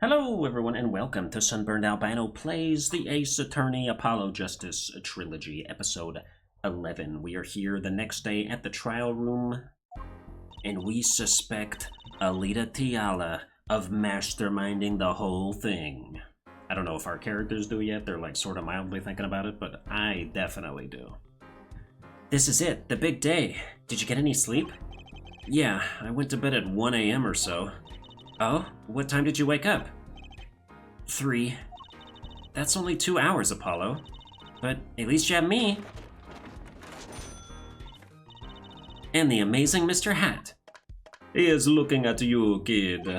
Hello, everyone, and welcome to Sunburned Albino Plays the Ace Attorney Apollo Justice Trilogy, Episode 11. We are here the next day at the trial room, and we suspect Alita Tiala of masterminding the whole thing. I don't know if our characters do yet. They're like sort of mildly thinking about it, but I definitely do. This is it, the big day. Did you get any sleep? Yeah, I went to bed at 1 a.m. or so. Oh? What time did you wake up? 3. That's only 2 hours, Apollo. But at least you have me. And the amazing Mr. Hat. He is looking at you, kid.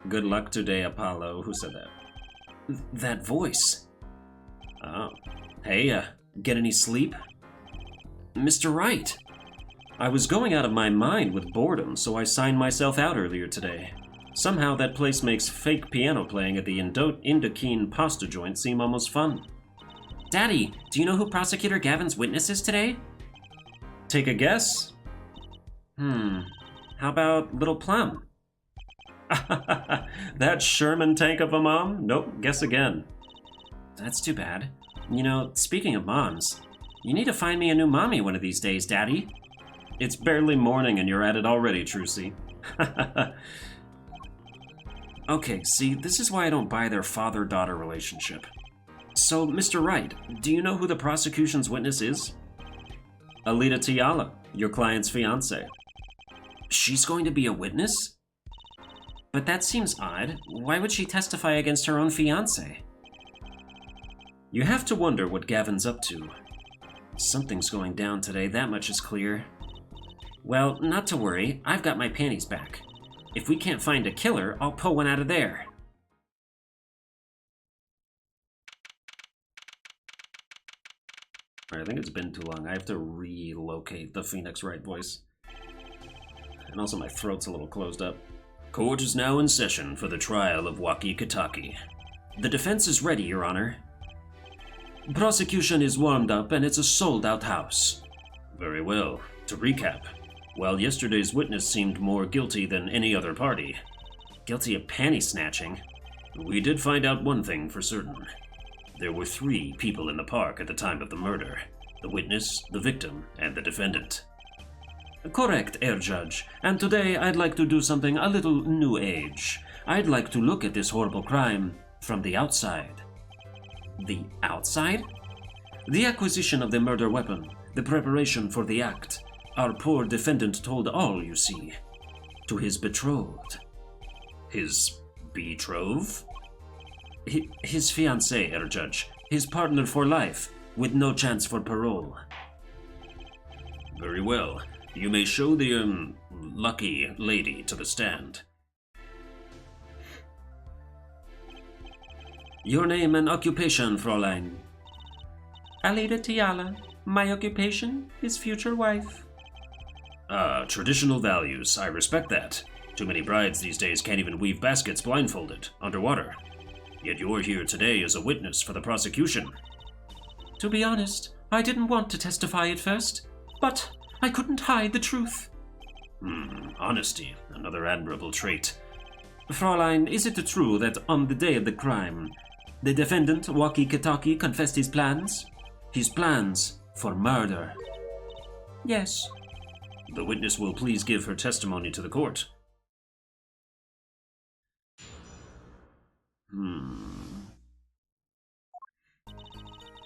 Good luck today, Apollo. Who said that? That voice. Oh. Hey, get any sleep? Mr. Wright. I was going out of my mind with boredom, so I signed myself out earlier today. Somehow that place makes fake piano playing at the Indochine pasta joint seem almost fun. Daddy, do you know who Prosecutor Gavin's witness is today? Take a guess? How about Little Plum? That Sherman tank of a mom? Nope, guess again. That's too bad. You know, speaking of moms, you need to find me a new mommy one of these days, Daddy. It's barely morning and you're at it already, Trucy. Okay, see, this is why I don't buy their father-daughter relationship. So, Mr. Wright, do you know who the prosecution's witness is? Alita Tiala, your client's fiancée. She's going to be a witness? But that seems odd. Why would she testify against her own fiancé? You have to wonder what Gavin's up to. Something's going down today, that much is clear. Well, not to worry, I've got my panties back. If we can't find a killer, I'll pull one out of there. Alright, I think it's been too long. I have to relocate the Phoenix Wright voice. And also my throat's a little closed up. Court is now in session for the trial of Waki Kitaki. The defense is ready, Your Honor. Prosecution is warmed up and it's a sold-out house. Very well. To recap, while yesterday's witness seemed more guilty than any other party, guilty of panty snatching, we did find out one thing for certain. There were 3 people in the park at the time of the murder: the witness, the victim, and the defendant. Correct, Air Judge, and today I'd like to do something a little new age. I'd like to look at this horrible crime from the outside. The outside? The acquisition of the murder weapon, the preparation for the act. Our poor defendant told all, you see. To his betrothed. His betrothed? His fiancée, Herr Judge. His partner for life, with no chance for parole. Very well. You may show the, lucky lady to the stand. Your name and occupation, Fräulein? Alita Tiala. My occupation is future wife. Traditional values. I respect that. Too many brides these days can't even weave baskets blindfolded, underwater. Yet you're here today as a witness for the prosecution. To be honest, I didn't want to testify at first, but I couldn't hide the truth. Honesty, another admirable trait. Fräulein, is it true that on the day of the crime, the defendant, Waki Kitaki, confessed his plans? His plans for murder? Yes. The witness will please give her testimony to the court.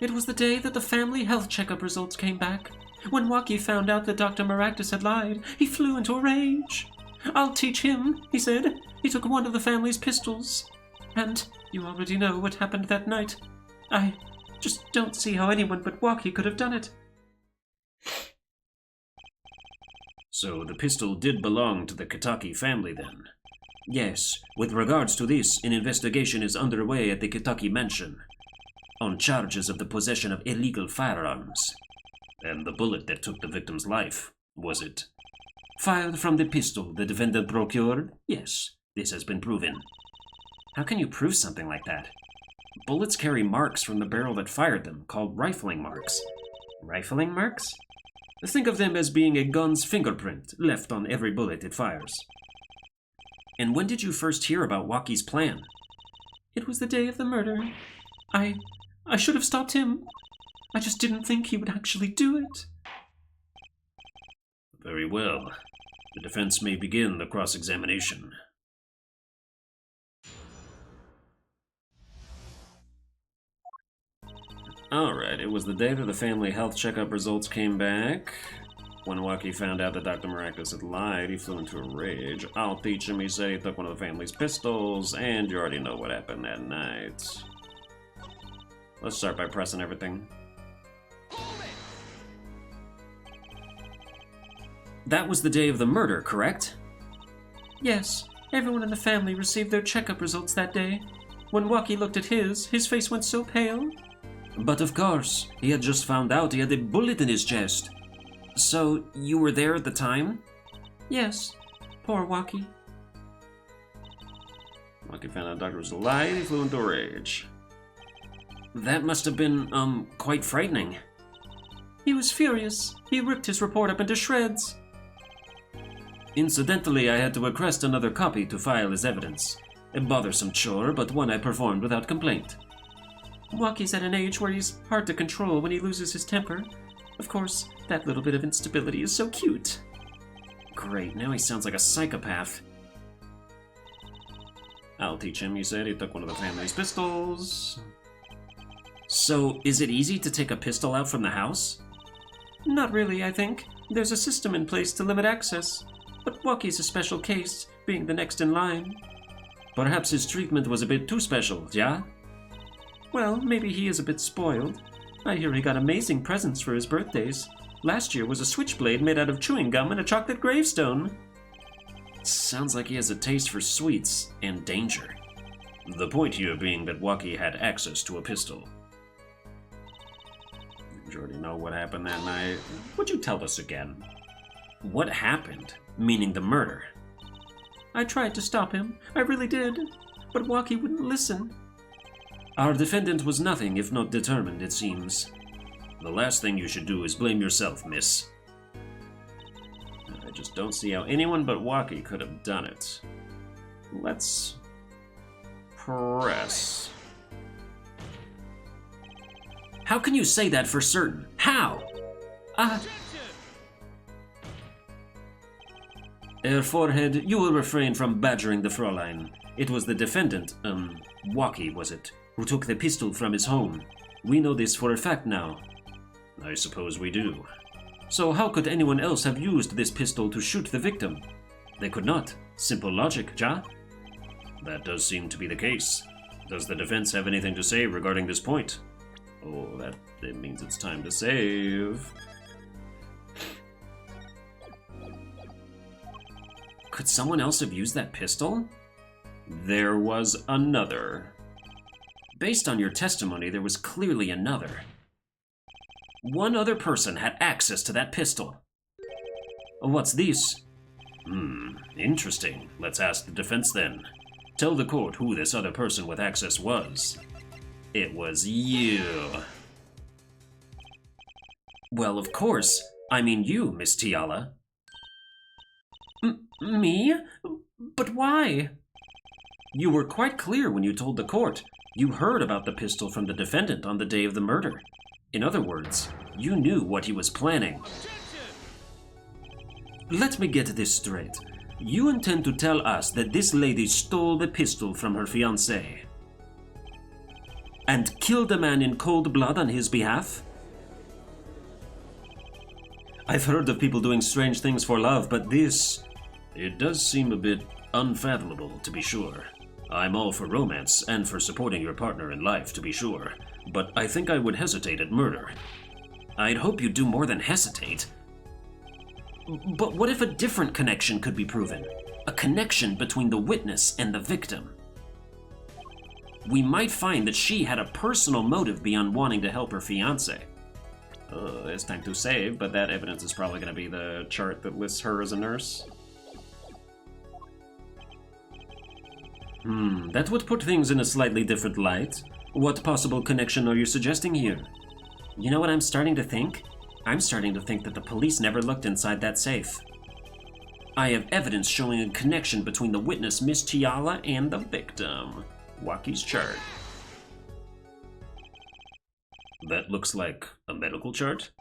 It was the day that the family health checkup results came back. When Waki found out that Dr. Maragdus had lied, he flew into a rage. I'll teach him, he said. He took one of the family's pistols. And you already know what happened that night. I just don't see how anyone but Waki could have done it. So the pistol did belong to the Kitaki family then? Yes. With regards to this, an investigation is underway at the Kitaki mansion on charges of the possession of illegal firearms. And the bullet that took the victim's life, was it? Fired from the pistol the defendant procured? Yes, this has been proven. How can you prove something like that? Bullets carry marks from the barrel that fired them, called rifling marks. Rifling marks? Think of them as being a gun's fingerprint left on every bullet it fires. And when did you first hear about Waki's plan? It was the day of the murder. I should have stopped him. I just didn't think he would actually do it. Very well. The defense may begin the cross-examination. Alright, it was the day that the family health checkup results came back. When Waki found out that Dr. Maractus had lied, he flew into a rage. I'll teach him, he said. He took one of the family's pistols, and you already know what happened that night. Let's start by pressing everything. That was the day of the murder, correct? Yes, everyone in the family received their checkup results that day. When Waki looked at his face went so pale. But of course, he had just found out he had a bullet in his chest. So, you were there at the time? Yes. Poor Waki. Waki found out the doctor was alive, he flew into a rage. That must have been, quite frightening. He was furious. He ripped his report up into shreds. Incidentally, I had to request another copy to file as evidence. A bothersome chore, but one I performed without complaint. Waki's at an age where he's hard to control when he loses his temper. Of course, that little bit of instability is so cute. Great, now he sounds like a psychopath. I'll teach him, you said. He took one of the family's pistols. So, is it easy to take a pistol out from the house? Not really, I think. There's a system in place to limit access. But Waki's a special case, being the next in line. Perhaps his treatment was a bit too special, yeah? Well, maybe he is a bit spoiled. I hear he got amazing presents for his birthdays. Last year was a switchblade made out of chewing gum and a chocolate gravestone. Sounds like he has a taste for sweets and danger. The point here being that Waki had access to a pistol. You already know what happened that night. Would you tell us again? What happened? Meaning the murder. I tried to stop him. I really did. But Waki wouldn't listen. Our defendant was nothing if not determined, it seems. The last thing you should do is blame yourself, miss. I just don't see how anyone but Waki could have done it. Let's press. How can you say that for certain? How? Herr Forehead, you will refrain from badgering the Fräulein. It was the defendant, Waki, was it, who took the pistol from his home. We know this for a fact now. I suppose we do. So how could anyone else have used this pistol to shoot the victim? They could not. Simple logic, ja? That does seem to be the case. Does the defense have anything to say regarding this point? Oh, that means it's time to save. Could someone else have used that pistol? There was another. Based on your testimony, there was clearly another. One other person had access to that pistol. What's this? Interesting. Let's ask the defense then. Tell the court who this other person with access was. It was you. Well, of course. I mean you, Miss Tiala. Me? But why? You were quite clear when you told the court. You heard about the pistol from the defendant on the day of the murder. In other words, you knew what he was planning. Let me get this straight. You intend to tell us that this lady stole the pistol from her fiancé and killed a man in cold blood on his behalf? I've heard of people doing strange things for love, but this... It does seem a bit unfathomable, to be sure. I'm all for romance and for supporting your partner in life, to be sure, but I think I would hesitate at murder. I'd hope you'd do more than hesitate. But what if a different connection could be proven? A connection between the witness and the victim? We might find that she had a personal motive beyond wanting to help her fiancé. It's time to save, but that evidence is probably going to be the chart that lists her as a nurse. That would put things in a slightly different light. What possible connection are you suggesting here? You know what I'm starting to think? I'm starting to think that the police never looked inside that safe. I have evidence showing a connection between the witness, Miss Tiala, and the victim. Waukie's chart. That looks like a medical chart?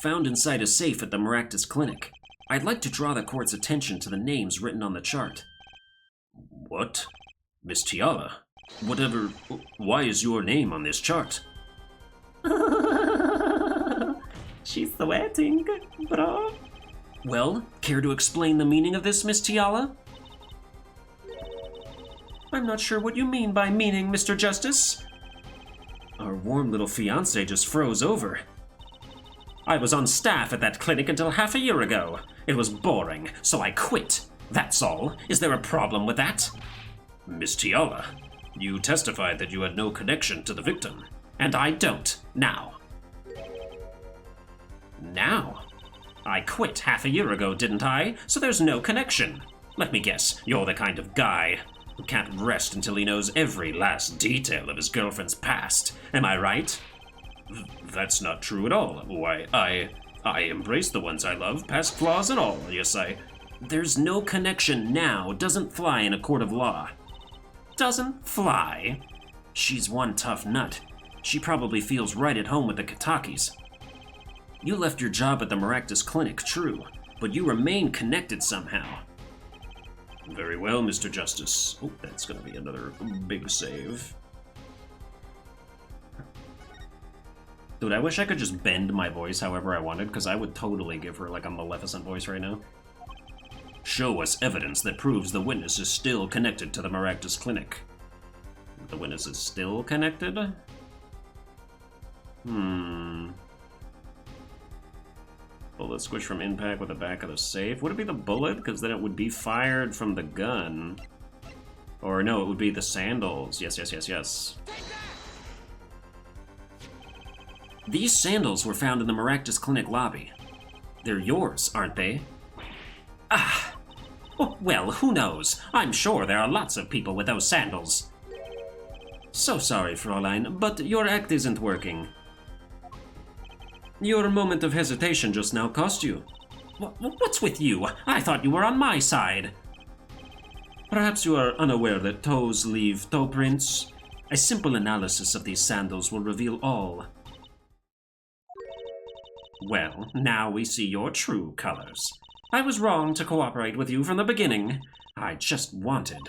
Found inside a safe at the Maractus Clinic. I'd like to draw the court's attention to the names written on the chart. What? Miss Tiala? Whatever. Why is your name on this chart? She's sweating, bro. Well, care to explain the meaning of this, Miss Tiala? I'm not sure what you mean by meaning, Mr. Justice. Our warm little fiancé just froze over. I was on staff at that clinic until half a year ago. It was boring, so I quit. That's all. Is there a problem with that? Miss Tiala, you testified that you had no connection to the victim. And I don't, now. Now? I quit half a year ago, didn't I? So there's no connection. Let me guess, you're the kind of guy who can't rest until he knows every last detail of his girlfriend's past. Am I right? That's not true at all. Why, I embrace the ones I love, past flaws and all. Yes, There's no connection now. Doesn't fly in a court of law. Doesn't fly? She's one tough nut. She probably feels right at home with the Katakis. You left your job at the Maractus Clinic, true, but you remain connected somehow. Very well, Mr. Justice. Oh, that's gonna be another big save. Dude, I wish I could just bend my voice however I wanted, because I would totally give her like a Maleficent voice right now. Show us evidence that proves the witness is still connected to the Maractus Clinic. The witness is still connected? Bullet squish from impact with the back of the safe. Would it be the bullet? Because then it would be fired from the gun. Or no, it would be the sandals. Yes. These sandals were found in the Maractus Clinic lobby. They're yours, aren't they? Ah! Oh, well, who knows? I'm sure there are lots of people with those sandals. So sorry, Fräulein, but your act isn't working. Your moment of hesitation just now cost you. What's with you? I thought you were on my side. Perhaps you are unaware that toes leave toe prints. A simple analysis of these sandals will reveal all. Well, now we see your true colors. I was wrong to cooperate with you from the beginning. I just wanted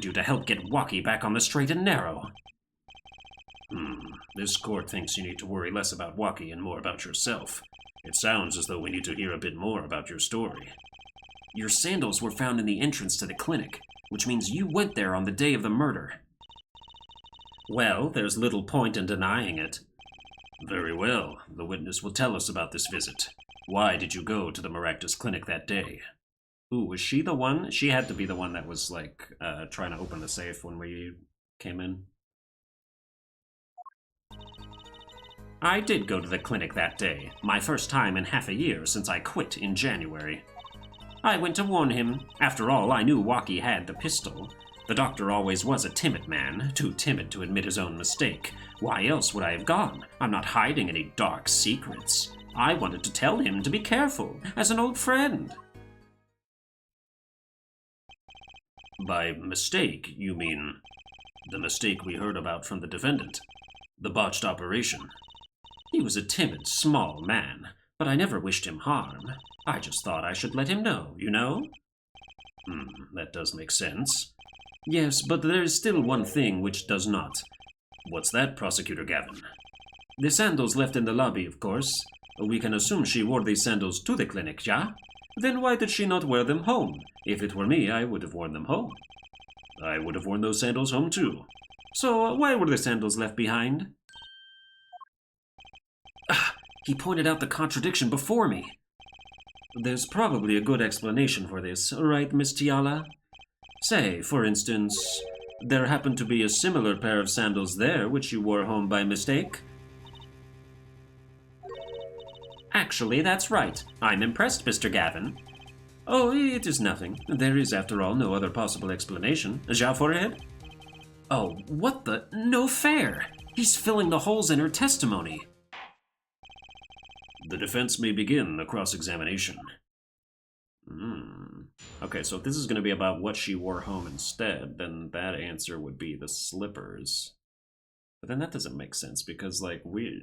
you to help get Waukie back on the straight and narrow. This court thinks you need to worry less about Waukie and more about yourself. It sounds as though we need to hear a bit more about your story. Your sandals were found in the entrance to the clinic, which means you went there on the day of the murder. Well, there's little point in denying it. Very well. The witness will tell us about this visit. Why did you go to the Maractus Clinic that day? Ooh, was she the one? She had to be the one that was, like, trying to open the safe when we came in. I did go to the clinic that day, my first time in half a year since I quit in January. I went to warn him. After all, I knew Waukie had the pistol. The doctor always was a timid man, too timid to admit his own mistake. Why else would I have gone? I'm not hiding any dark secrets. I wanted to tell him to be careful, as an old friend. By mistake, you mean the mistake we heard about from the defendant? The botched operation? He was a timid, small man, but I never wished him harm. I just thought I should let him know, you know? That does make sense. Yes, but there is still one thing which does not. What's that, Prosecutor Gavin? The sandals left in the lobby, of course. We can assume she wore these sandals to the clinic, yeah? Then why did she not wear them home? If it were me, I would have worn them home. I would have worn those sandals home, too. So, why were the sandals left behind? He pointed out the contradiction before me. There's probably a good explanation for this, right, Miss Tiala? Say, for instance, there happened to be a similar pair of sandals there which you wore home by mistake. Actually, that's right. I'm impressed, Mr. Gavin. Oh, it is nothing. There is, after all, no other possible explanation. Ja, forehead? Oh, what the? No fair! He's filling the holes in her testimony. The defense may begin the cross-examination. Okay, so if this is going to be about what she wore home instead, then that answer would be the slippers. But then that doesn't make sense because, like, we're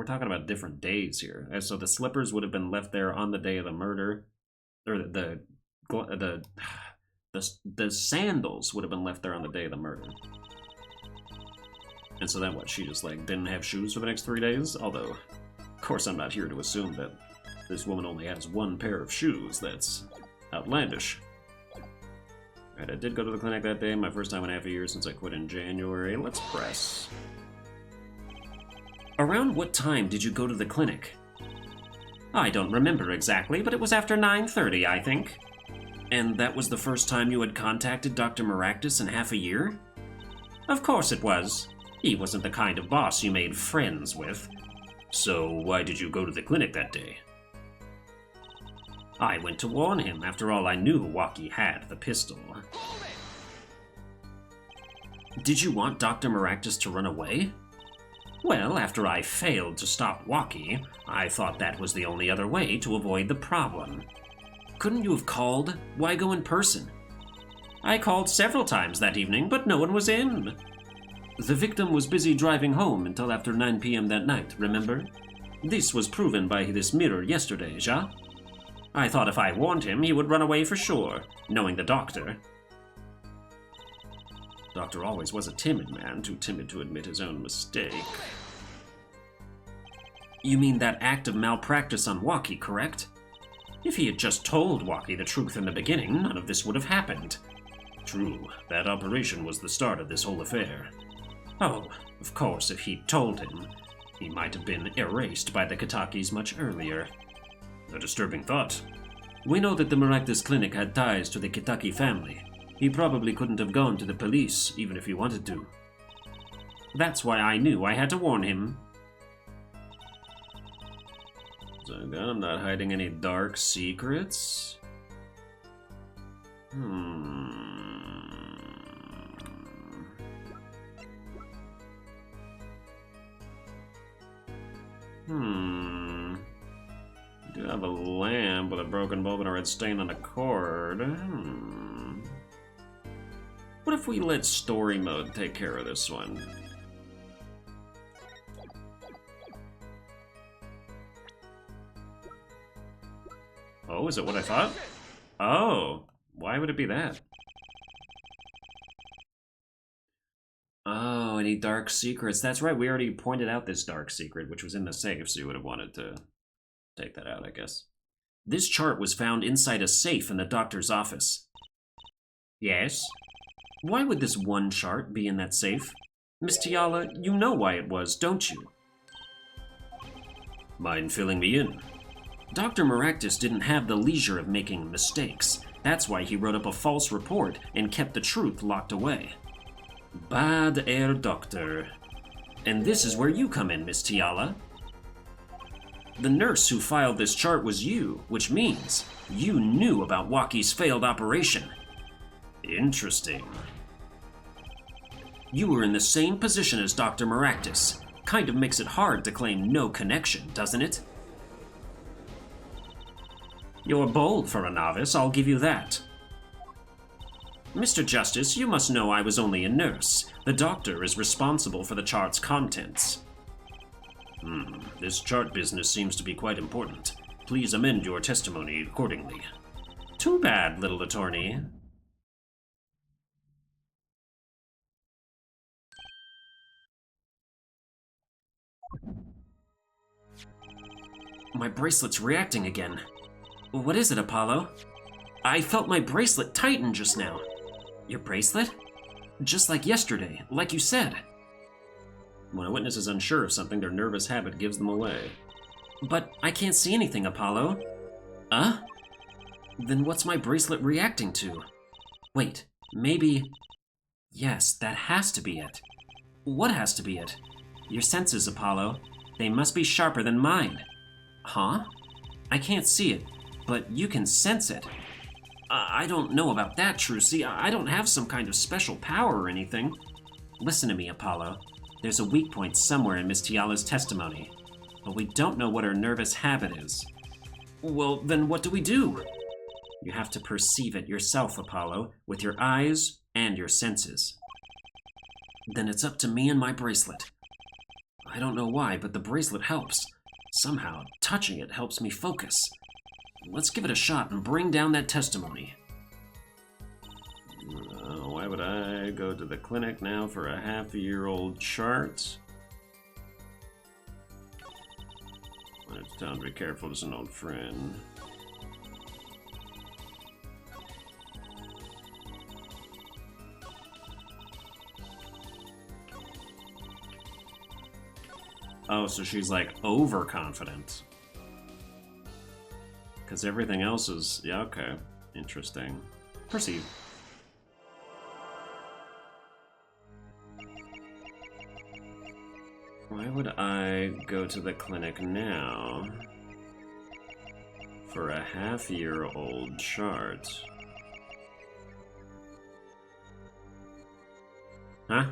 talking about different days here. And so the slippers would have been left there on the day of the murder, or the sandals would have been left there on the day of the murder. And so then what? She just, like, didn't have shoes for the next 3 days? Although, of course, I'm not here to assume that this woman only has one pair of shoes. That's outlandish. Alright, I did go to the clinic that day, my first time in half a year since I quit in January. Let's press. Around what time did you go to the clinic? I don't remember exactly, but it was after 9:30, I think. And that was the first time you had contacted Dr. Maractus in half a year? Of course it was. He wasn't the kind of boss you made friends with. So why did you go to the clinic that day? I went to warn him. After all, I knew Waki had the pistol. Did you want Dr. Maractus to run away? Well, after I failed to stop Waki, I thought that was the only other way to avoid the problem. Couldn't you have called? Why go in person? I called several times that evening, but no one was in. The victim was busy driving home until after 9 p.m. that night, remember? This was proven by this mirror yesterday, ja? I thought if I warned him, he would run away for sure, knowing the doctor. Doctor always was a timid man, too timid to admit his own mistake. You mean that act of malpractice on Waki, correct? If he had just told Waki the truth in the beginning, none of this would have happened. True, that operation was the start of this whole affair. Oh, of course, if he'd told him, he might have been erased by the Kitakis much earlier. A disturbing thought. We know that the Maractus Clinic had ties to the Kitaki family. He probably couldn't have gone to the police, even if he wanted to. That's why I knew I had to warn him. So again, I'm not hiding any dark secrets. I do have a lamp with a broken bulb and a red stain on the cord. What if we let story mode take care of this one? Oh, is it what I thought? Oh, why would it be that? Oh, any dark secrets? That's right, we already pointed out this dark secret, which was in the safe, so you would have wanted to take that out, I guess. This chart was found inside a safe in the doctor's office. Yes? Why would this one chart be in that safe? Miss Tiala, you know why it was, don't you? Mind filling me in? Dr. Maractus didn't have the leisure of making mistakes. That's why he wrote up a false report and kept the truth locked away. Bad Herr Doctor. And this is where you come in, Miss Tiala. The nurse who filed this chart was you, which means you knew about Waki's failed operation. Interesting. You were in the same position as Dr. Maractus. Kind of makes it hard to claim no connection, doesn't it? You're bold for a novice, I'll give you that. Mr. Justice, you must know I was only a nurse. The doctor is responsible for the chart's contents. This chart business seems to be quite important. Please amend your testimony accordingly. Too bad, little attorney. My bracelet's reacting again. What is it, Apollo? I felt my bracelet tighten just now. Your bracelet? Just like yesterday, like you said. When a witness is unsure of something, their nervous habit gives them away. But I can't see anything, Apollo. Then what's my bracelet reacting to? Wait, maybe... Yes, that has to be it. What has to be it? Your senses, Apollo. They must be sharper than mine. Huh? I can't see it, but you can sense it. I don't know about that, Trucy. I don't have some kind of special power or anything. Listen to me, Apollo. There's a weak point somewhere in Miss Tiala's testimony, but we don't know what her nervous habit is. Well, then what do we do? You have to perceive it yourself, Apollo, with your eyes and your senses. Then it's up to me and my bracelet. I don't know why, but the bracelet helps. Somehow, touching it helps me focus. Let's give it a shot and bring down that testimony. Why would I go to the clinic now for a half-year-old chart? It's time to be careful as an old friend. Oh, so she's like overconfident. Because everything else is... Yeah, okay. Interesting. Proceed. Why would I go to the clinic now for a half-year-old chart? Huh?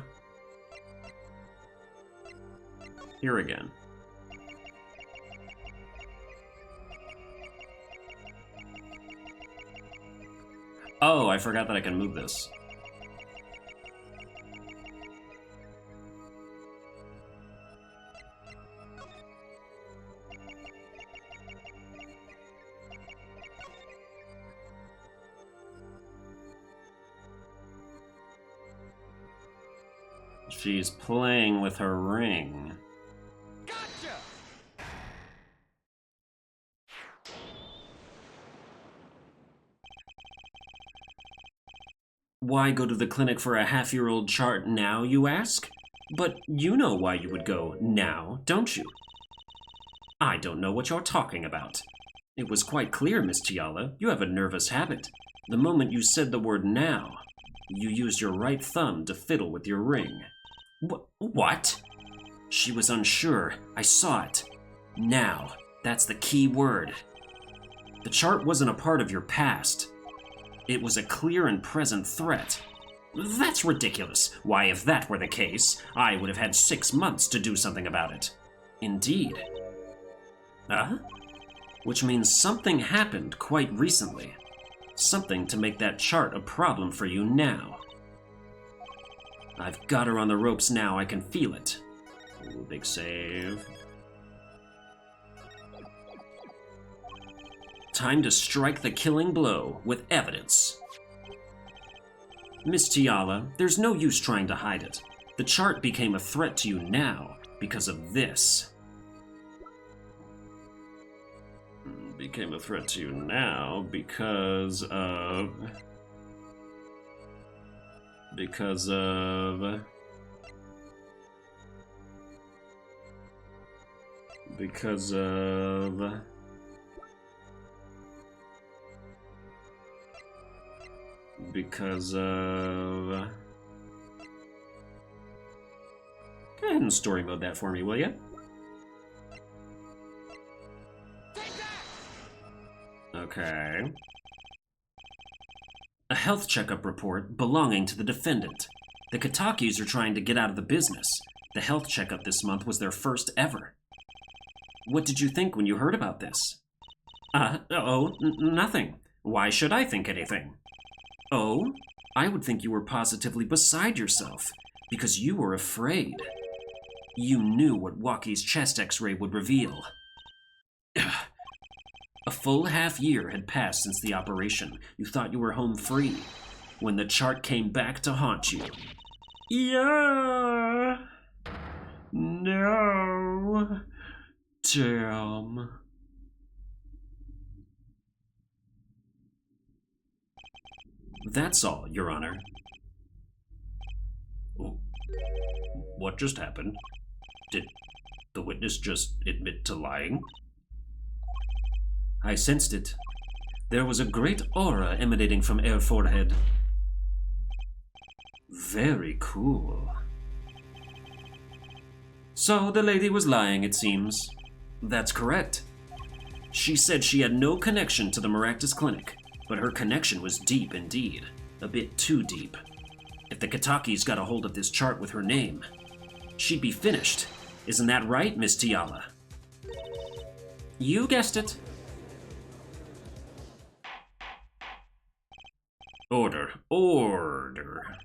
Here again. Oh, I forgot that I can move this. She's playing with her ring. Gotcha! Why go to the clinic for a half-year-old chart now, you ask? But you know why you would go now, don't you? I don't know what you're talking about. It was quite clear, Miss Tiala. You have a nervous habit. The moment you said the word now, you used your right thumb to fiddle with your ring. What? She was unsure. I saw it. Now. That's the key word. The chart wasn't a part of your past. It was a clear and present threat. That's ridiculous. Why, if that were the case, I would have had 6 months to do something about it. Indeed. Which means something happened quite recently. Something to make that chart a problem for you now. I've got her on the ropes now, I can feel it. Ooh, big save. Time to strike the killing blow with evidence. Miss Tiala, there's no use trying to hide it. The chart became a threat to you now because of this. Became a threat to you now because of... Because of... Because of... Because of... Go ahead and story mode that for me, will ya? Okay. A health checkup report belonging to the defendant. The Katakis are trying to get out of the business. The health checkup this month was their first ever. What did you think when you heard about this? Nothing. Why should I think anything? Oh, I would think you were positively beside yourself, because you were afraid. You knew what Waukie's chest x-ray would reveal. A full half year had passed since the operation. You thought you were home free, when the chart came back to haunt you. Yeah. No. Damn. That's all, Your Honor. What just happened? Did the witness just admit to lying? I sensed it. There was a great aura emanating from her forehead. Very cool. So the lady was lying, it seems. That's correct. She said she had no connection to the Maractus Clinic, but her connection was deep indeed. A bit too deep. If the Katakis got a hold of this chart with her name, she'd be finished. Isn't that right, Miss Tiala? You guessed it. Order. Order.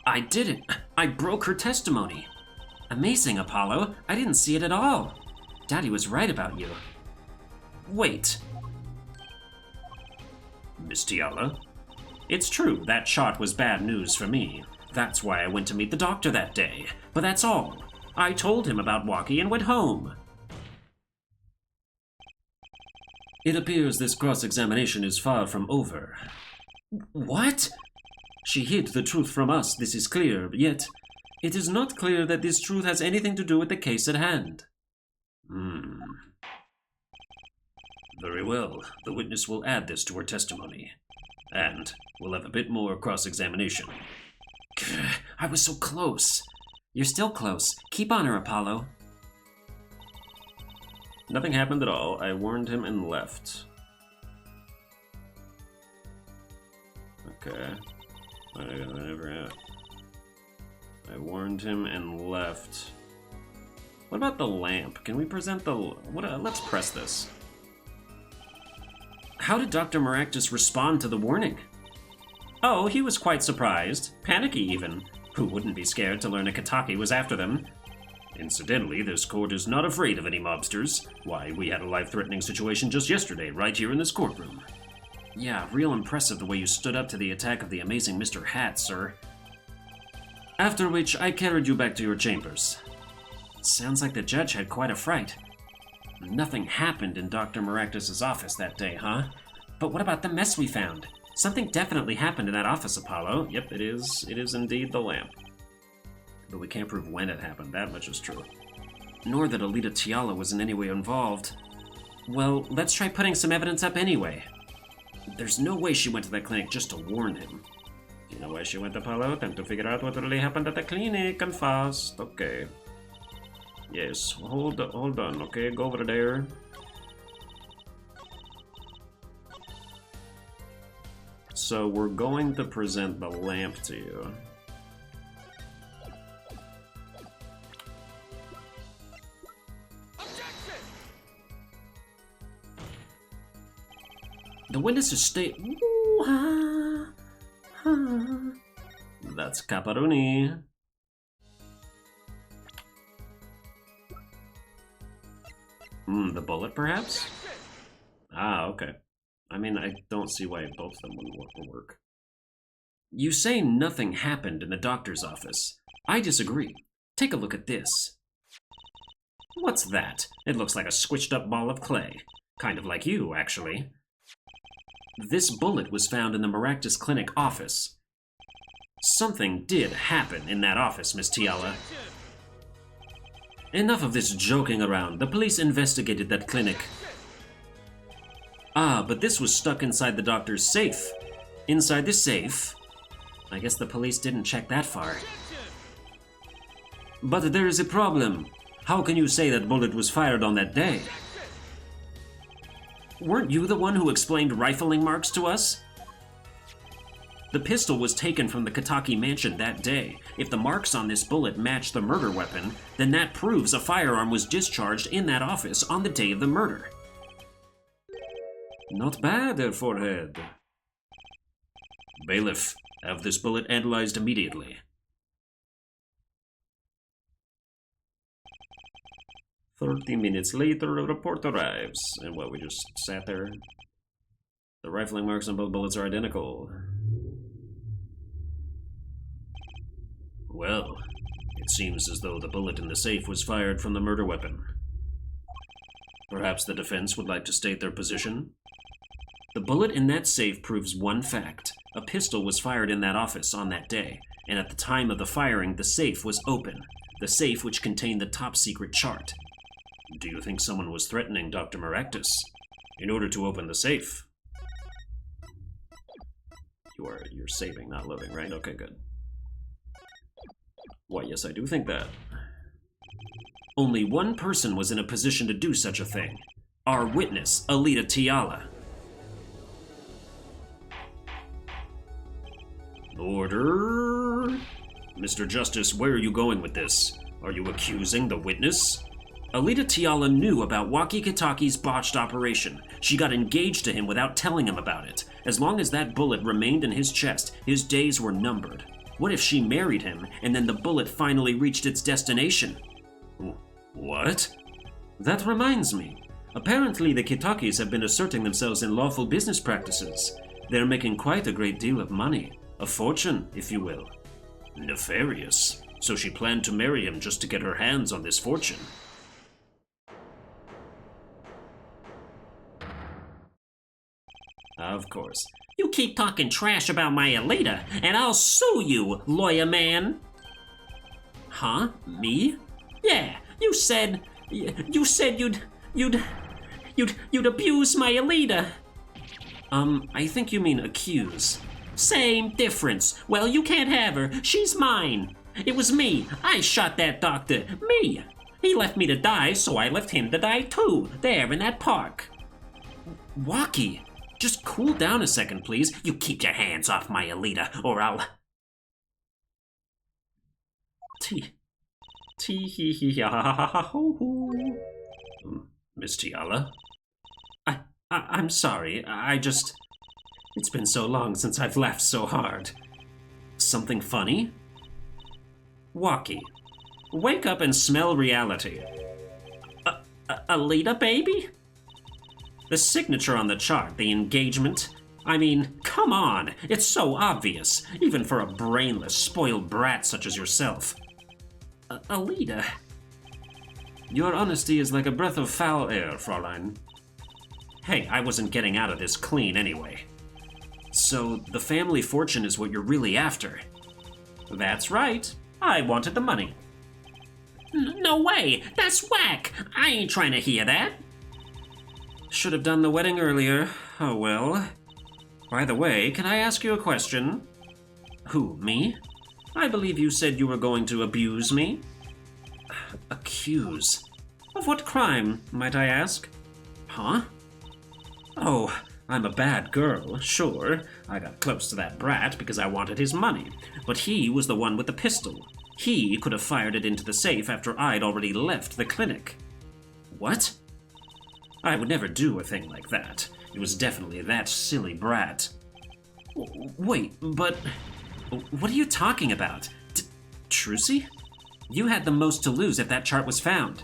I didn't. I broke her testimony. Amazing, Apollo. I didn't see it at all. Daddy was right about you. Wait. Miss Tiala? It's true, that shot was bad news for me. That's why I went to meet the doctor that day. But that's all. I told him about Walkie and went home. It appears this cross-examination is far from over. What? She hid the truth from us, this is clear, yet it is not clear that this truth has anything to do with the case at hand. Very well, the witness will add this to her testimony. And we'll have a bit more cross-examination. I was so close. You're still close. Keep on her, Apollo. Nothing happened at all. I warned him and left. Okay. I warned him and left. What about the lamp? Can we present the... let's press this. How did Dr. Maractus respond to the warning? Oh, he was quite surprised. Panicky, even. Who wouldn't be scared to learn a Kataki was after them? Incidentally, this court is not afraid of any mobsters. Why, we had a life-threatening situation just yesterday, right here in this courtroom. Yeah, real impressive the way you stood up to the attack of the amazing Mr. Hat, sir. After which, I carried you back to your chambers. Sounds like the judge had quite a fright. Nothing happened in Dr. Maractus' office that day, huh? But what about the mess we found? Something definitely happened in that office, Apollo. Yep, it is. It is indeed the lamp. But we can't prove when it happened, that much is true. Nor that Alita Tiala was in any way involved. Well, let's try putting some evidence up anyway. There's no way she went to that clinic just to warn him. You know why she went, Apollo? Time to figure out what really happened at the clinic, and fast. Okay. Yes, hold on, okay? Go over there. So we're going to present the lamp to you. The witnesses state... That's Caparuni. The bullet, perhaps? Ah, okay. I mean, I don't see why both of them wouldn't work. You say nothing happened in the doctor's office. I disagree. Take a look at this. What's that? It looks like a squished up ball of clay. Kind of like you, actually. This bullet was found in the Maractus Clinic office. Something did happen in that office, Miss Tiala. Enough of this joking around. The police investigated that clinic. Ah, but this was stuck inside the doctor's safe. Inside the safe? I guess the police didn't check that far. But there is a problem. How can you say that bullet was fired on that day? Weren't you the one who explained rifling marks to us? The pistol was taken from the Kataki mansion that day. If the marks on this bullet match the murder weapon, then that proves a firearm was discharged in that office on the day of the murder. Not bad, Forehead. Bailiff, have this bullet analyzed immediately. 30 minutes later, a report arrives. And what, we just sat there? The rifling marks on both bullets are identical. Well, it seems as though the bullet in the safe was fired from the murder weapon. Perhaps the defense would like to state their position? The bullet in that safe proves one fact. A pistol was fired in that office on that day, and at the time of the firing, the safe was open. The safe which contained the top-secret chart. Do you think someone was threatening Dr. Maractus in order to open the safe? You're saving, not living, right? Okay, good. Why, yes, I do think that. Only one person was in a position to do such a thing. Our witness, Alita Tiala. Order! Mr. Justice, where are you going with this? Are you accusing the witness? Alita Tiala knew about Waki Kitaki's botched operation. She got engaged to him without telling him about it. As long as that bullet remained in his chest, his days were numbered. What if she married him, and then the bullet finally reached its destination? What? That reminds me. Apparently the Kitakis have been asserting themselves in lawful business practices. They're making quite a great deal of money. A fortune, if you will. Nefarious. So she planned to marry him just to get her hands on this fortune. Of course. You keep talking trash about my Alita, and I'll sue you, lawyer man. Huh? Me? Yeah, you said you'd abuse my Alita. I think you mean accuse. Same difference. Well, you can't have her. She's mine. It was me. I shot that doctor. Me. He left me to die, so I left him to die too, there in that park. Waki, just cool down a second, please. You keep your hands off my Alita, or I'll... Miss Tiala? I'm sorry. It's been so long since I've laughed so hard. Something funny? Waki, wake up and smell reality. Alita, baby? The signature on the chart, the engagement. I mean, come on, it's so obvious, even for a brainless, spoiled brat such as yourself. Alita. Your honesty is like a breath of foul air, Fräulein. Hey, I wasn't getting out of this clean anyway. So, the family fortune is what you're really after? That's right. I wanted the money. No way! That's whack! I ain't trying to hear that. Should have done the wedding earlier. Oh well. By the way, can I ask you a question? Who, me? I believe you said you were going to abuse me. Accuse? Of what crime, might I ask? Huh? Oh, I'm a bad girl, sure. I got close to that brat because I wanted his money. But he was the one with the pistol. He could have fired it into the safe after I'd already left the clinic. What? I would never do a thing like that. It was definitely that silly brat. Wait, but... what are you talking about? Trucy? You had the most to lose if that chart was found.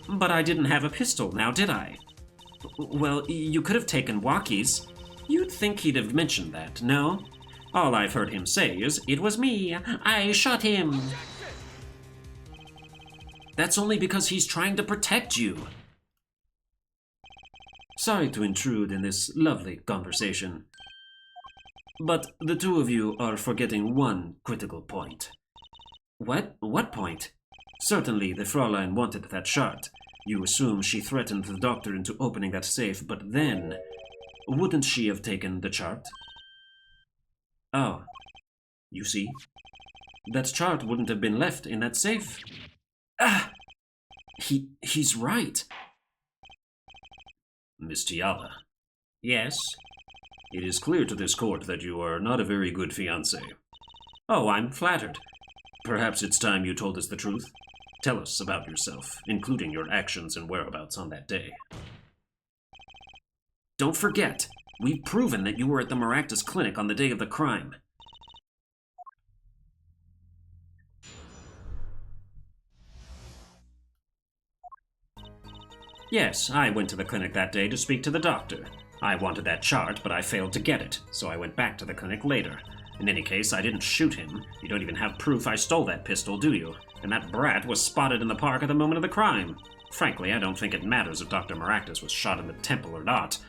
But I didn't have a pistol, now did I? Well, you could have taken Waki's. You'd think he'd have mentioned that, no? All I've heard him say is, "It was me. I shot him." That's only because he's trying to protect you. Sorry to intrude in this lovely conversation, but the two of you are forgetting one critical point. What? What point? Certainly the Fräulein wanted that shard. You assume she threatened the doctor into opening that safe, but then... wouldn't she have taken the chart? Oh. You see? That chart wouldn't have been left in that safe. Ah! He's right. Miss Tiala. Yes? It is clear to this court that you are not a very good fiancé. Oh, I'm flattered. Perhaps it's time you told us the truth. Tell us about yourself, including your actions and whereabouts on that day. Don't forget, we've proven that you were at the Maractus clinic on the day of the crime. Yes, I went to the clinic that day to speak to the doctor. I wanted that chart, but I failed to get it, so I went back to the clinic later. In any case, I didn't shoot him. You don't even have proof I stole that pistol, do you? And that brat was spotted in the park at the moment of the crime. Frankly, I don't think it matters if Dr. Maractus was shot in the temple or not.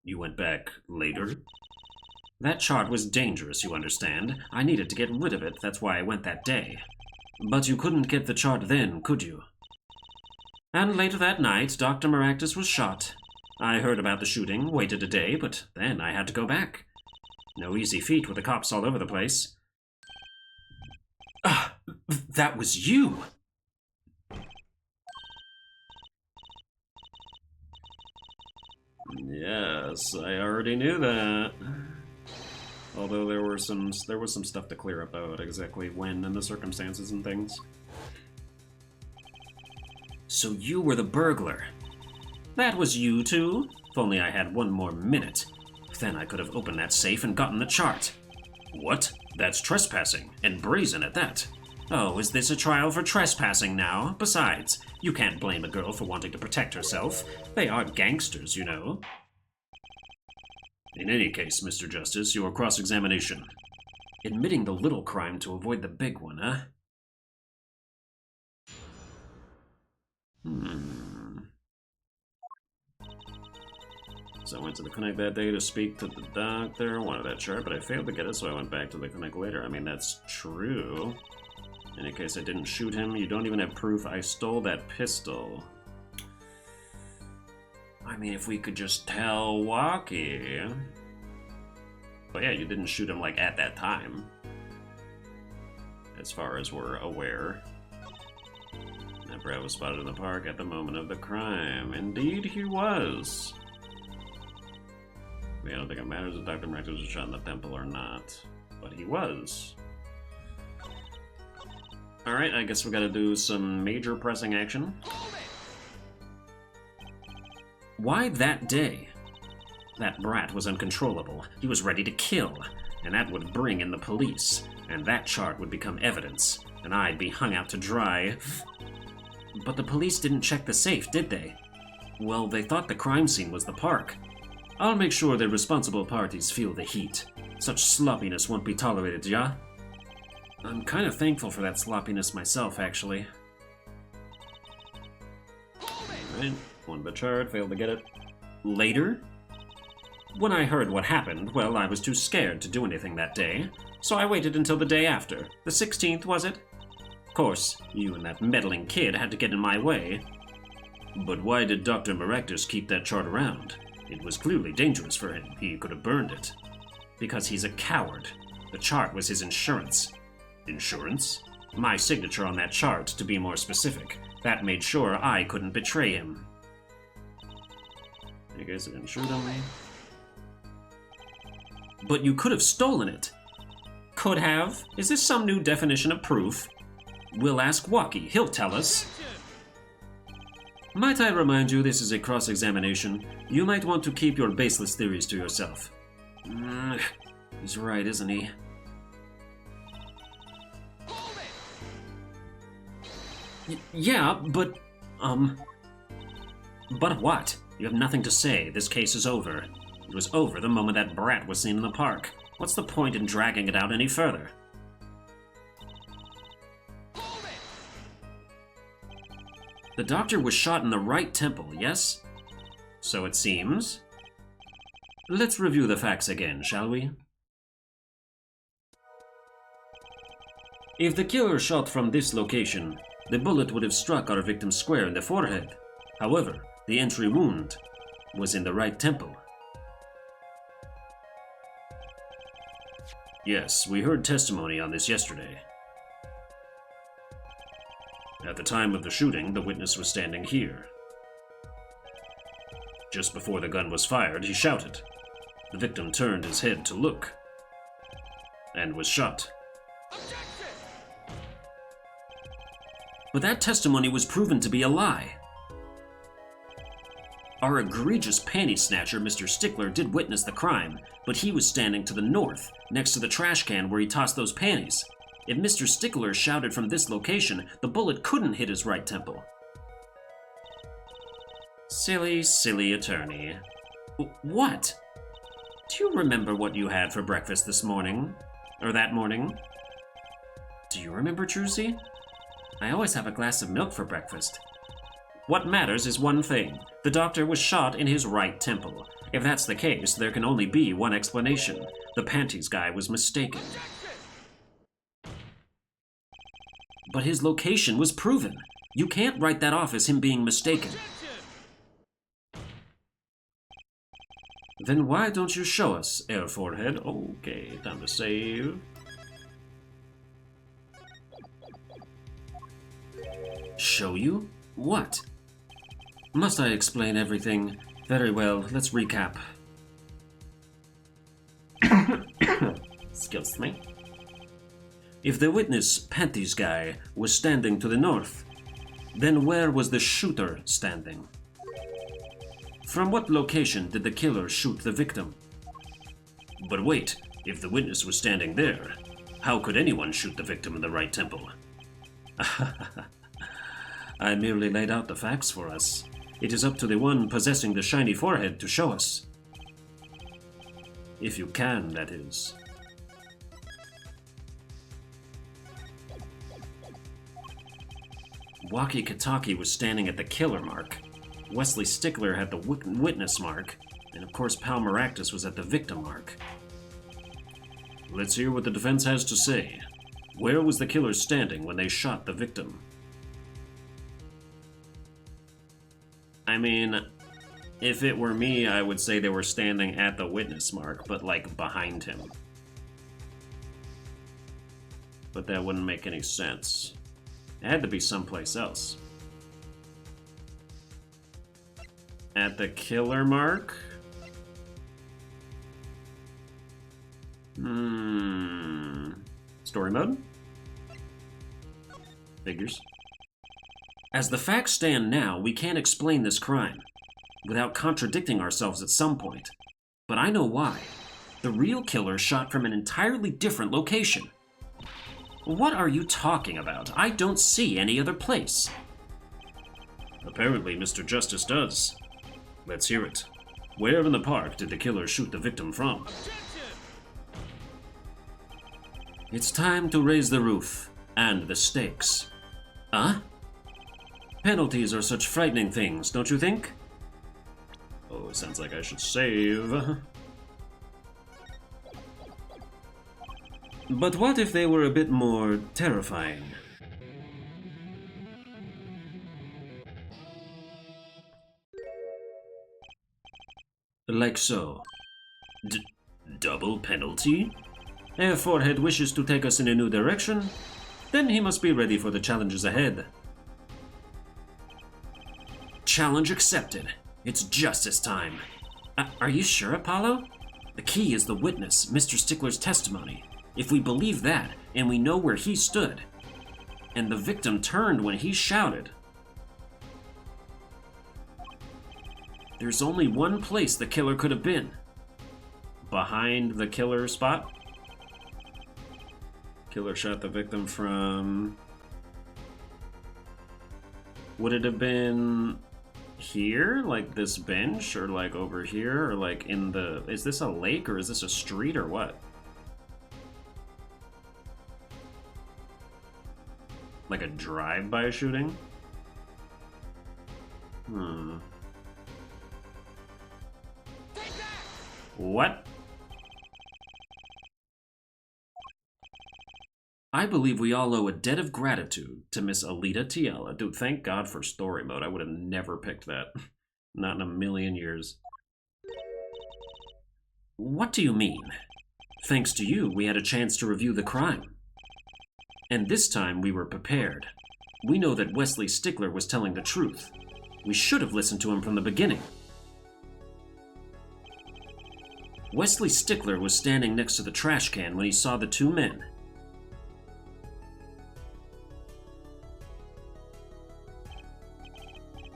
You went back later? That chart was dangerous, you understand. I needed to get rid of it, that's why I went that day. But you couldn't get the chart then, could you? And later that night, Dr. Maractus was shot. I heard about the shooting, waited a day, but then I had to go back. No easy feat with the cops all over the place. That was you! Yes, I already knew that. Although there was some stuff to clear up about exactly when and the circumstances and things. So you were the burglar. That was you too? If only I had one more minute. Then I could have opened that safe and gotten the chart. What? That's trespassing, and brazen at that. Oh, is this a trial for trespassing now? Besides, you can't blame a girl for wanting to protect herself. They are gangsters, you know. In any case, Mr. Justice, your cross-examination. Admitting the little crime to avoid the big one, huh? So I went to the clinic that day to speak to the doctor, wanted that chart, but I failed to get it, so I went back to the clinic later. I mean, that's true. In any case, I didn't shoot him. You don't even have proof I stole that pistol. I mean, if we could just tell Walkie. But yeah, you didn't shoot him, like, at that time. As far as we're aware. That Brad was spotted in the park at the moment of the crime. Indeed, he was. I don't think it matters if Dr. Max was shot in the temple or not. But he was. Alright, I guess we gotta do some major pressing action. Why that day? That brat was uncontrollable. He was ready to kill. And that would bring in the police. And that chart would become evidence. And I'd be hung out to dry. But the police didn't check the safe, did they? Well, they thought the crime scene was the park. I'll make sure the responsible parties feel the heat. Such sloppiness won't be tolerated, yeah? I'm kind of thankful for that sloppiness myself, actually. Alright, won the chart, failed to get it. Later? When I heard what happened, well, I was too scared to do anything that day, so I waited until the day after. The 16th, was it? Of course, you and that meddling kid had to get in my way. But why did Dr. Maractus keep that chart around? It was clearly dangerous for him. He could have burned it. Because he's a coward. The chart was his insurance. Insurance? My signature on that chart, to be more specific. That made sure I couldn't betray him. I guess I didn't shoot on me. But you could have stolen it. Could have? Is this some new definition of proof? We'll ask Walkie. He'll tell us. Might I remind you this is a cross-examination? You might want to keep your baseless theories to yourself. He's right, isn't he? Yeah, but... But what? You have nothing to say. This case is over. It was over the moment that brat was seen in the park. What's the point in dragging it out any further? The doctor was shot in the right temple, yes? So it seems. Let's review the facts again, shall we? If the killer shot from this location, the bullet would have struck our victim square in the forehead. However, the entry wound was in the right temple. Yes, we heard testimony on this yesterday. At the time of the shooting, the witness was standing here. Just before the gun was fired, he shouted. The victim turned his head to look, and was shot. But that testimony was proven to be a lie. Our egregious panty snatcher, Mr. Stickler, did witness the crime, but he was standing to the north, next to the trash can where he tossed those panties. If Mr. Stickler shouted from this location, the bullet couldn't hit his right temple. Silly, silly attorney. What? Do you remember what you had for breakfast this morning? Or that morning? Do you remember, Trucy? I always have a glass of milk for breakfast. What matters is one thing. The doctor was shot in his right temple. If that's the case, there can only be one explanation. The panties guy was mistaken. But his location was proven. You can't write that off as him being mistaken. Then why don't you show us, Air Forehead? Okay, time to save. Show you? What? Must I explain everything? Very well, let's recap. Excuse me. If the witness, Panties Guy, was standing to the north, Then where was the shooter standing? From what location did the killer shoot the victim? But wait, if the witness was standing there, how could anyone shoot the victim in the right temple? I merely laid out the facts for us. It is up to the one possessing the shiny forehead to show us. If you can, that is. Walkie-Kataki was standing at the killer mark. Wesley Stickler had the witness mark. And of course, Pal Maractus was at the victim mark. Let's hear what the defense has to say. Where was the killer standing when they shot the victim? I mean, if it were me, I would say they were standing at the witness mark, but like behind him. But that wouldn't make any sense. It had to be someplace else. At the killer mark? Story mode? Figures. As the facts stand now, we can't explain this crime without contradicting ourselves at some point. But I know why. The real killer shot from an entirely different location. What are you talking about? I don't see any other place. Apparently, Mr. Justice does. Let's hear it. Where in the park did the killer shoot the victim from? It's time to raise the roof and the stakes. Huh? Penalties are such frightening things, don't you think? Oh, sounds like I should save. But what if they were a bit more terrifying? Like so. Double penalty? If Forehead wishes to take us in a new direction, then he must be ready for the challenges ahead. Challenge accepted. It's justice time. Are you sure, Apollo? The key is the witness, Mr. Stickler's testimony. If we believe that, and we know where he stood, and the victim turned when he shouted, there's only one place the killer could have been. Behind the killer spot? Killer shot the victim from... Would it have been here? Like this bench? Or like over here? Or like in the... Is this a lake or is this a street or what? Like a drive-by shooting? What? I believe we all owe a debt of gratitude to Miss Alita Tiela. Dude, thank God for story mode. I would have never picked that. Not in a million years. What do you mean? Thanks to you, we had a chance to review the crime. And this time we were prepared. We know that Wesley Stickler was telling the truth. We should have listened to him from the beginning. Wesley Stickler was standing next to the trash can when he saw the two men.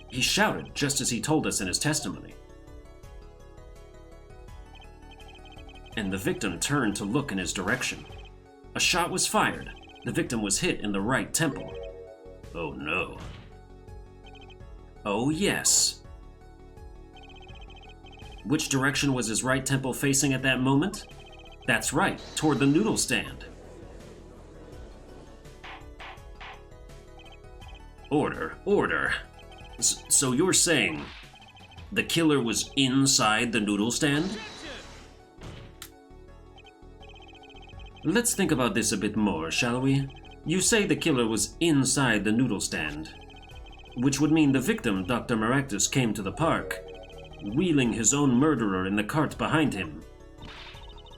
He shouted just as he told us in his testimony. And the victim turned to look in his direction. A shot was fired. The victim was hit in the right temple. Oh no. Oh yes. Which direction was his right temple facing at that moment? That's right, toward the noodle stand. Order, order. So you're saying the killer was inside the noodle stand? Let's think about this a bit more, shall we? You say the killer was inside the noodle stand, which would mean the victim, Dr. Maractus, came to the park, wheeling his own murderer in the cart behind him.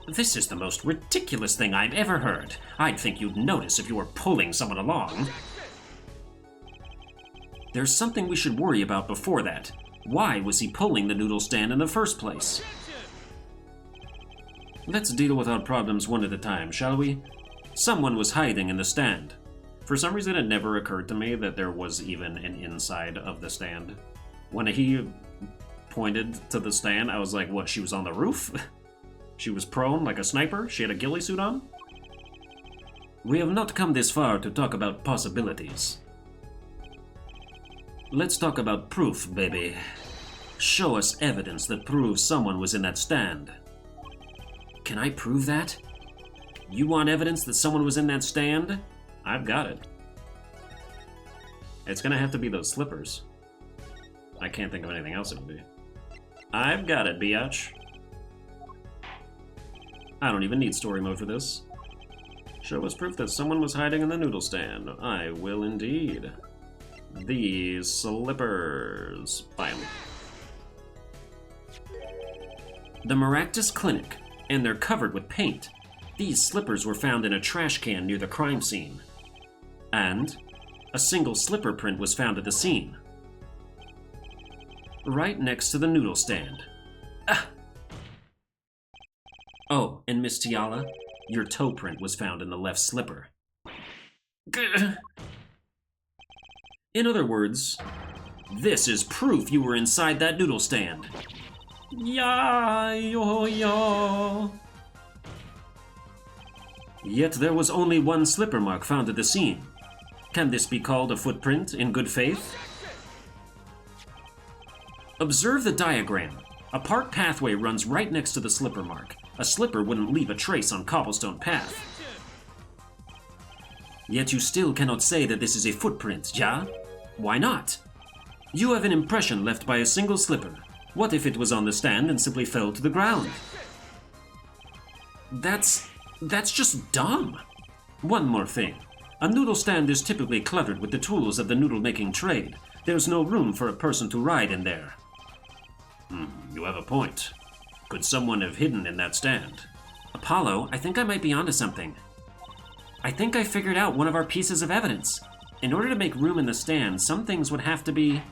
This is the most ridiculous thing I've ever heard. I'd think you'd notice if you were pulling someone along. There's something we should worry about before that. Why was he pulling the noodle stand in the first place? Let's deal with our problems one at a time, shall we? Someone was hiding in the stand. For some reason, it never occurred to me that there was even an inside of the stand. When he pointed to the stand, I was like, what, she was on the roof? She was prone like a sniper? She had a ghillie suit on? We have not come this far to talk about possibilities. Let's talk about proof, baby. Show us evidence that proves someone was in that stand. Can I prove that? You want evidence that someone was in that stand? I've got it. It's gonna have to be those slippers. I can't think of anything else it would be. I've got it, biatch. I don't even need story mode for this. Show us proof that someone was hiding in the noodle stand. I will indeed. These slippers. Buy 'em. The Maractus Clinic, and they're covered with paint. These slippers were found in a trash can near the crime scene. And a single slipper print was found at the scene. Right next to the noodle stand. Ah! Oh, and Miss Tiala, your toe print was found in the left slipper. In other words, this is proof you were inside that noodle stand. Yo. Yet there was only one slipper mark found at the scene. Can this be called a footprint in good faith? Observe the diagram. A park pathway runs right next to the slipper mark. A slipper wouldn't leave a trace on cobblestone path. Yet you still cannot say that this is a footprint, yeah? Why not? You have an impression left by a single slipper. What if it was on the stand and simply fell to the ground? That's just dumb. One more thing. A noodle stand is typically cluttered with the tools of the noodle-making trade. There's no room for a person to ride in there. You have a point. Could someone have hidden in that stand? Apollo, I think I might be onto something. I think I figured out one of our pieces of evidence. In order to make room in the stand, some things would have to be...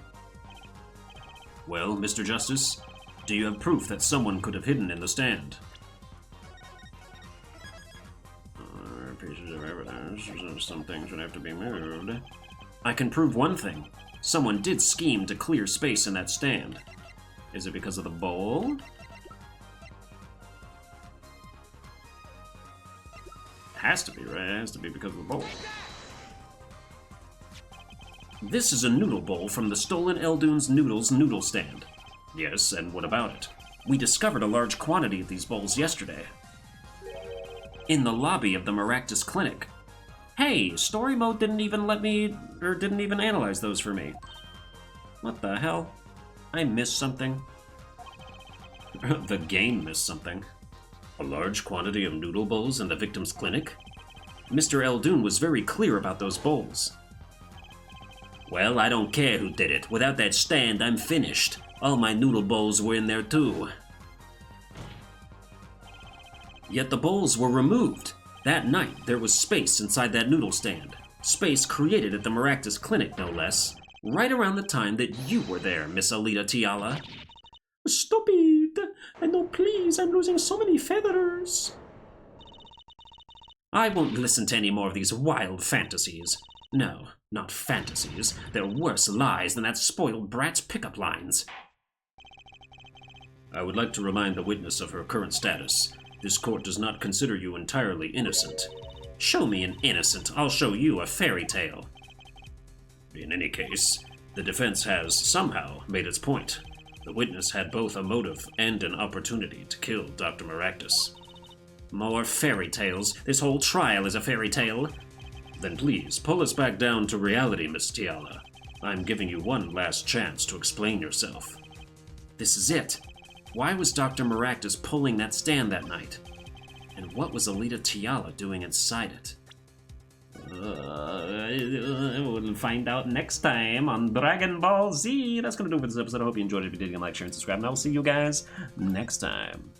Well, Mr. Justice, do you have proof that someone could have hidden in the stand? Pieces of evidence. Some things would have to be moved. I can prove one thing. Someone did scheme to clear space in that stand. Is it because of the bowl? Has to be, right? It has to be because of the bowl. This is a noodle bowl from the stolen Eldoon's Noodles noodle stand. Yes, and what about it? We discovered a large quantity of these bowls yesterday. In the lobby of the Maractus Clinic. Hey, story mode didn't even analyze those for me. What the hell? I missed something. The game missed something. A large quantity of noodle bowls in the victim's clinic? Mr. Eldoon was very clear about those bowls. Well, I don't care who did it. Without that stand, I'm finished. All my noodle bowls were in there too. Yet the bowls were removed. That night, there was space inside that noodle stand. Space created at the Maractus Clinic, no less. Right around the time that you were there, Miss Alita Tiala. Stop it! And no, please, I'm losing so many feathers. I won't listen to any more of these wild fantasies. No, not fantasies. They're worse lies than that spoiled brat's pickup lines. I would like to remind the witness of her current status. This court does not consider you entirely innocent. Show me an innocent. I'll show you a fairy tale. In any case, the defense has somehow made its point. The witness had both a motive and an opportunity to kill Dr. Maractus. More fairy tales. This whole trial is a fairy tale. Then please, pull us back down to reality, Miss Tiala. I'm giving you one last chance to explain yourself. This is it. Why was Dr. Maractus pulling that stand that night? And what was Alita Tiala doing inside it? We'll find out next time on Dragon Ball Z. That's going to do it for this episode. I hope you enjoyed it. If you did, you can like, share, and subscribe. And I will see you guys next time.